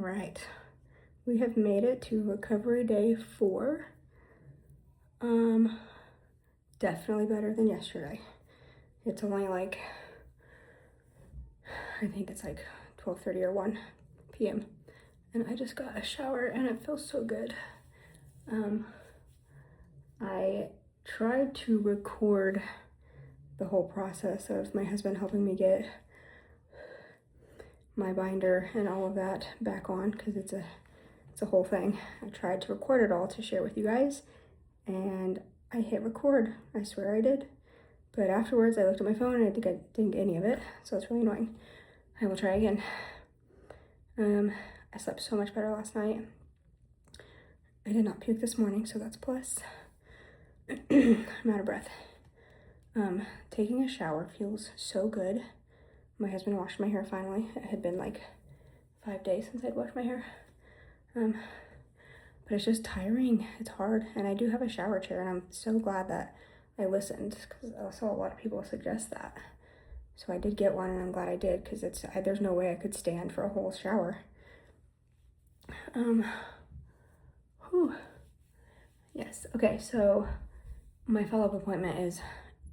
right, we have made it to recovery day 4. Definitely better than yesterday. It's only like, I think it's like 12:30 or 1 p.m. and I just got a shower and it feels so good. I tried to record the whole process of my husband helping me get my binder and all of that back on, because it's a whole thing. I tried to record it all to share with you guys, and I hit record. I swear I did. But afterwards I looked at my phone and I think I didn't get any of it, so it's really annoying. I will try again. I slept so much better last night. I did not puke this morning, so that's a plus. I'm out of breath. Taking a shower feels so good. My husband washed my hair finally. It had been like 5 days since I'd washed my hair. But it's just tiring. It's hard. And I do have a shower chair, and I'm so glad that I listened, because I saw a lot of people suggest that. So I did get one, and I'm glad I did, because there's no way I could stand for a whole shower. Yes. Okay, so my follow-up appointment is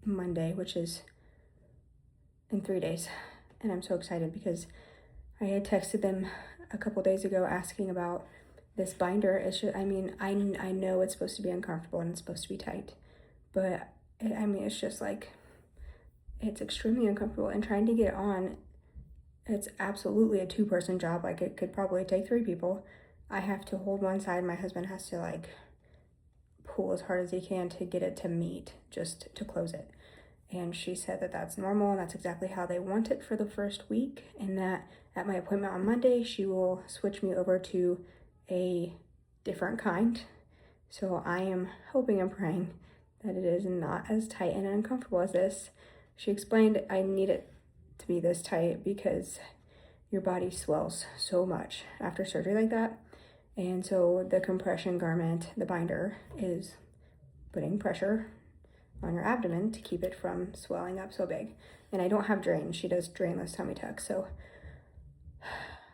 Monday, which is in 3 days. And I'm so excited because I had texted them a couple days ago asking about this binder. It's just, I mean, I know it's supposed to be uncomfortable and it's supposed to be tight, but it's just like, it's extremely uncomfortable, and trying to get it on, it's absolutely a 2-person job. Like, it could probably take 3 people. I have to hold one side. My husband has to like pull as hard as he can to get it to meet, just to close it. And she said that that's normal, and that's exactly how they want it for the first week, and that at my appointment on Monday, she will switch me over to a different kind. So I am hoping and praying that it is not as tight and uncomfortable as this. She explained I need it to be this tight because your body swells so much after surgery like that. And so the compression garment, the binder, is putting pressure on your abdomen to keep it from swelling up so big. And I don't have drains. She does drainless tummy tucks, so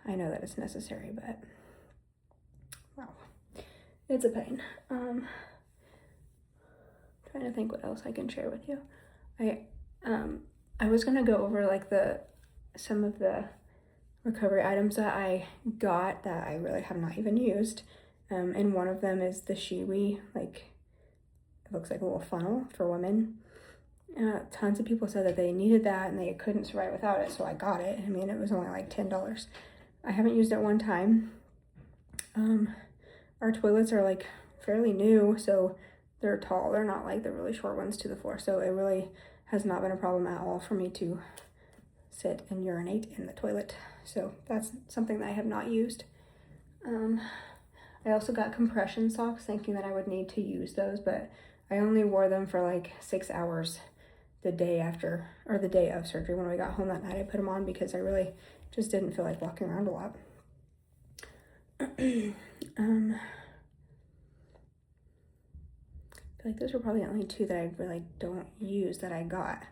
I know that it's necessary, but wow, it's a pain. Trying to think what else I can share with you. I was gonna go over like some of the recovery items that I got that I really have not even used. And one of them is the Shewee, like, it looks like a little funnel for women. Tons of people said that they needed that and they couldn't survive without it, so I got it. I mean, it was only like $10. I haven't used it one time. Our toilets are like fairly new, so they're tall. They're not like the really short ones to the floor, so it really has not been a problem at all for me to sit and urinate in the toilet. So that's something that I have not used. I also got compression socks, thinking that I would need to use those, but I only wore them for like 6 hours the day after, or the day of surgery. When we got home that night, I put them on because I really just didn't feel like walking around a lot. I feel like those were probably the only 2 that I really don't use that I got.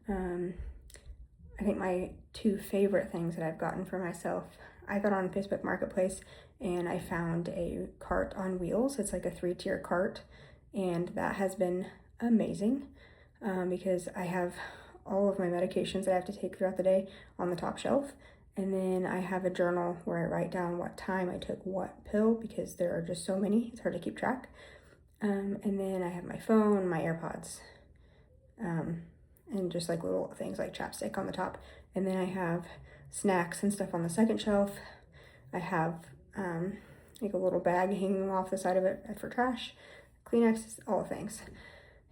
I think my 2 favorite things that I've gotten for myself, I got on Facebook Marketplace and I found a cart on wheels. It's like a 3-tier cart, and that has been amazing because I have all of my medications that I have to take throughout the day on the top shelf. And then I have a journal where I write down what time I took what pill, because there are just so many, it's hard to keep track. And then I have my phone, my AirPods, and just like little things like chapstick on the top. And then I have snacks and stuff on the second shelf. I have like a little bag hanging off the side of it for trash, Kleenex, all the things.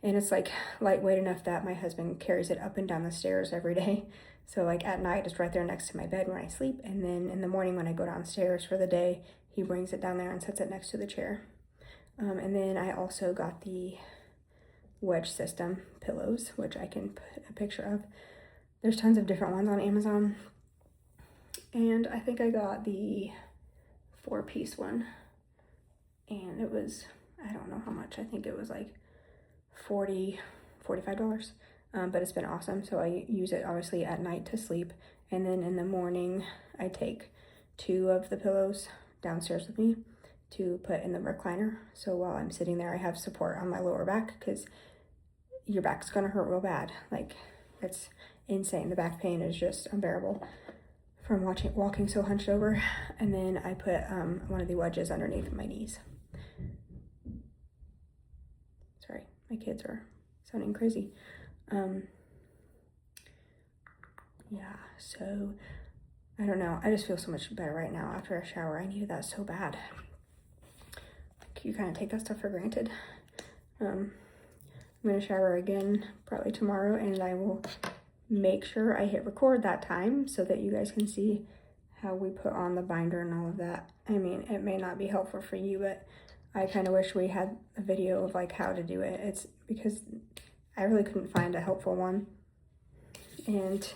And it's like lightweight enough that my husband carries it up and down the stairs every day. So like at night, it's right there next to my bed when I sleep. And then in the morning when I go downstairs for the day, he brings it down there and sets it next to the chair. And then I also got the wedge system pillows, which I can put a picture of. There's tons of different ones on Amazon. And I think I got the 4-piece one. And it was, I don't know how much. I think it was like $45. But it's been awesome. So I use it obviously at night to sleep. And then in the morning, I take 2 of the pillows downstairs with me to put in the recliner. So while I'm sitting there, I have support on my lower back, because your back's gonna hurt real bad. Like, it's insane. The back pain is just unbearable from walking so hunched over. And then I put one of the wedges underneath my knees. Sorry, my kids are sounding crazy. Yeah, so I don't know. I just feel so much better right now after a shower. I needed that so bad. You kind of take that stuff for granted. I'm gonna shower again probably tomorrow, and I will make sure I hit record that time so that you guys can see how we put on the binder and all of that. I mean, it may not be helpful for you, but I kind of wish we had a video of like how to do it. It's because I really couldn't find a helpful one, and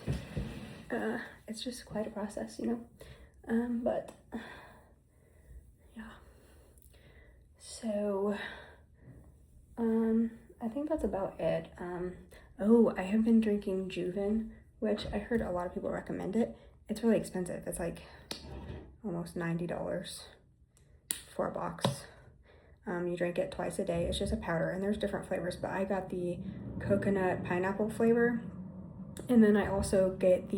it's just quite a process, you know. But yeah, so I think that's about it. Oh, I have been drinking Juven, which I heard a lot of people recommend it. It's really expensive. It's like almost $90 for a box. You drink it twice a day. It's just a powder, and there's different flavors, but I got the coconut pineapple flavor. And then I also get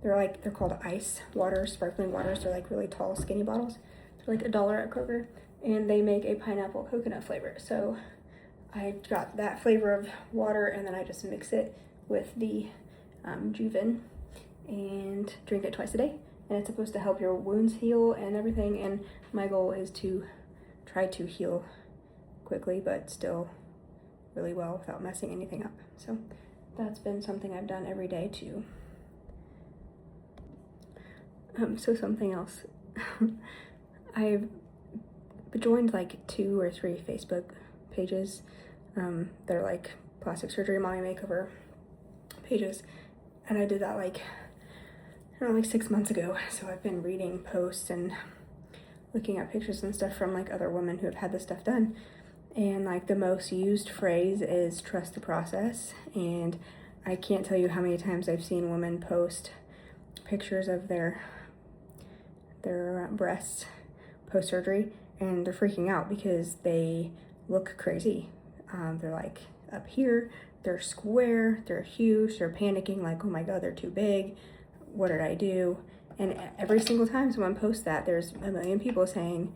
they're called ice water, sparkling waters. They're like really tall, skinny bottles. They're like $1 at Kroger, and they make a pineapple coconut flavor. So I got that flavor of water, and then I just mix it with the Juven and drink it twice a day. And it's supposed to help your wounds heal and everything. And my goal is to try to heal quickly, but still really well without messing anything up. So that's been something I've done every day too. So something else. I've joined like 2 or 3 Facebook pages. They're like plastic surgery, mommy makeover pages. And I did that like 6 months ago. So I've been reading posts and looking at pictures and stuff from like other women who have had this stuff done. And like the most used phrase is trust the process. And I can't tell you how many times I've seen women post pictures of their breasts post-surgery, and they're freaking out because they look crazy. They're like up here, they're square, they're huge, they're panicking like, oh my God, they're too big. What did I do? And every single time someone posts that, there's a million people saying,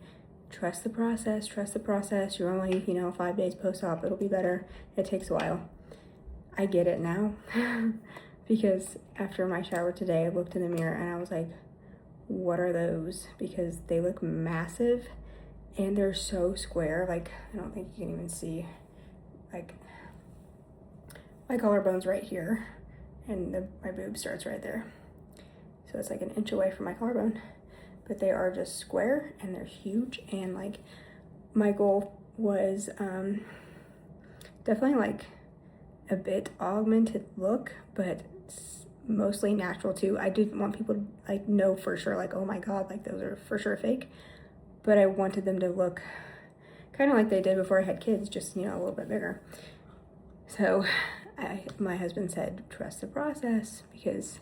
trust the process, trust the process. You're only, 5 days post-op, it'll be better. It takes a while. I get it now because after my shower today, I looked in the mirror and I was like, what are those? Because they look massive and they're so square. Like, I don't think you can even see, like, my collarbone's right here and my boob starts right there. So it's like an inch away from my collarbone, but they are just square and they're huge. And like, my goal was definitely like a bit augmented look, but mostly natural too. I didn't want people to like know for sure, like, oh my God, like those are for sure fake. But I wanted them to look kind of like they did before I had kids, just, a little bit bigger. So my husband said, trust the process, because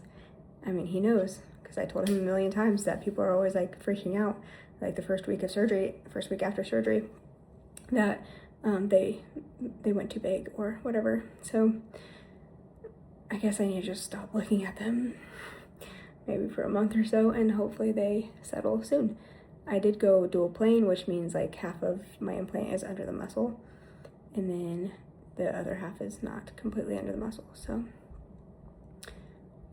he knows, because I told him a million times that people are always like freaking out, like the first week after surgery, that they went too big or whatever. So I guess I need to just stop looking at them maybe for a month or so, and hopefully they settle soon. I did go dual plane, which means like half of my implant is under the muscle, and then the other half is not completely under the muscle. So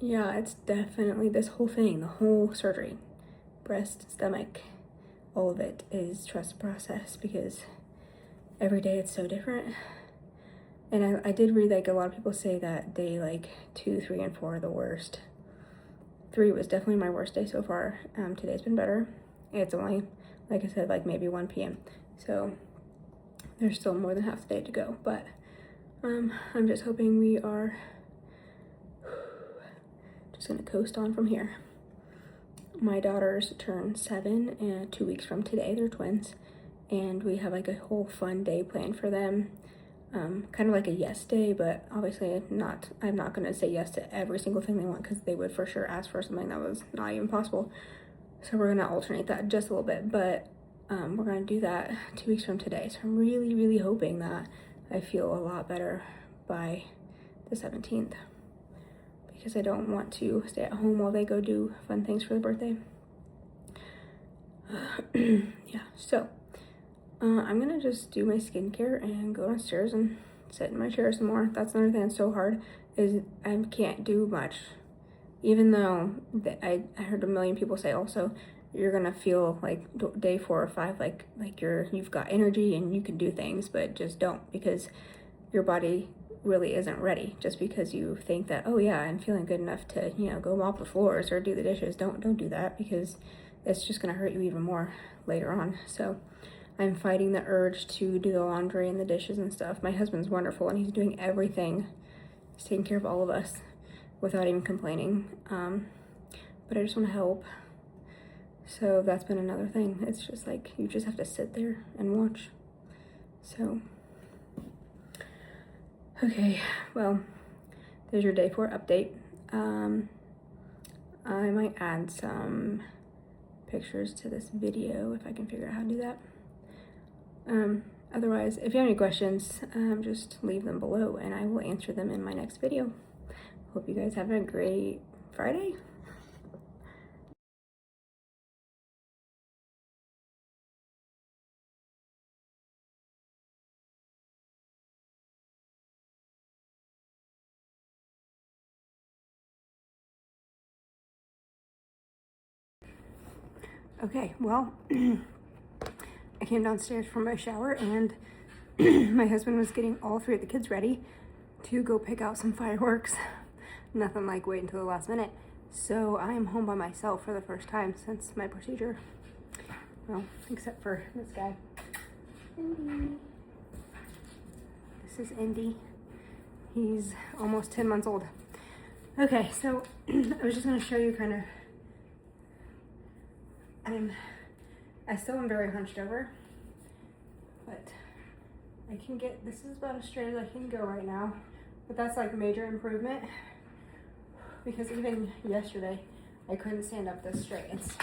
yeah, it's definitely this whole thing, the whole surgery, breast, stomach, all of it is trust the process, because every day it's so different. And I did read like a lot of people say that day like 2, 3, and 4 are the worst. 3 was definitely my worst day so far. Today's been better. It's only, like I said, like maybe 1 p.m. So there's still more than half the day to go. But I'm just hoping we are just gonna coast on from here. My daughters turn 7 and 2 weeks from today. They're twins. And we have like a whole fun day planned for them. Kind of like a yes day, but obviously I'm not going to say yes to every single thing they want, because they would for sure ask for something that was not even possible. So we're gonna alternate that just a little bit, but we're gonna do that 2 weeks from today. So I'm really, really hoping that I feel a lot better by the 17th, because I don't want to stay at home while they go do fun things for their birthday. Yeah, so I'm gonna just do my skincare and go downstairs and sit in my chair some more. That's another thing that's so hard, is I can't do much. Even though I heard a million people say also, you're gonna feel like day 4 or 5 like you've got energy and you can do things, but just don't, because your body really isn't ready. Just because you think that, oh yeah, I'm feeling good enough to, you know, go mop the floors or do the dishes, don't do that, because it's just gonna hurt you even more later on. So I'm fighting the urge to do the laundry and the dishes and stuff. My husband's wonderful and he's doing everything. He's taking care of all of us without even complaining. But I just want to help. So that's been another thing. It's just like, you just have to sit there and watch. So, okay, well, there's your day 4 update. I might add some pictures to this video if I can figure out how to do that. Otherwise, if you have any questions, just leave them below and I will answer them in my next video. Hope you guys have a great Friday. Okay, well, I came downstairs from my shower and my husband was getting all 3 of the kids ready to go pick out some fireworks. Nothing like wait until the last minute. So I am home by myself for the first time since my procedure. Well, except for this guy, Indy. This is Indy. He's almost 10 months old. Okay, so I was just gonna show you kind of, I still am very hunched over, but I can get, this is about as straight as I can go right now, but that's like major improvement, because even yesterday I couldn't stand up this straight. It's,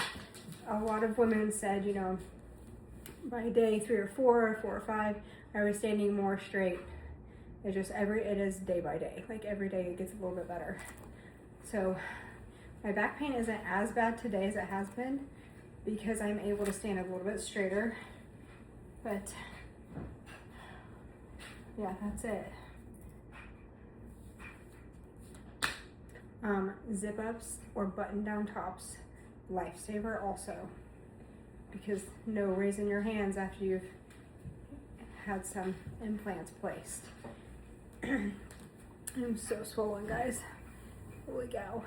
a lot of women said, you know, by day 3 or 4 or 5, I was standing more straight. It's just it is day by day. Like every day it gets a little bit better. So my back pain isn't as bad today as it has been, because I'm able to stand a little bit straighter. But yeah, that's it. Zip ups or button down tops, lifesaver also, because no raising your hands after you've had some implants placed. I'm so swollen, guys. Holy cow.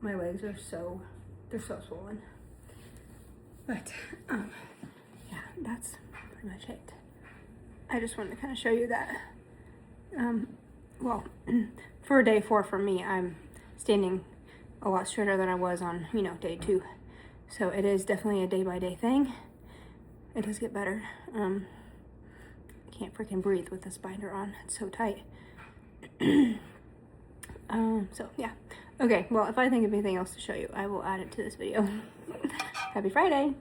My legs are they're so swollen. But yeah, that's pretty much it. I just wanted to kind of show you that. Well, for day 4 for me, I'm standing a lot straighter than I was on, you know, day 2. So it is definitely a day by day thing. It does get better. I can't freaking breathe with this binder on. It's so tight. So yeah. Okay, well, if I think of anything else to show you, I will add it to this video. Happy Friday!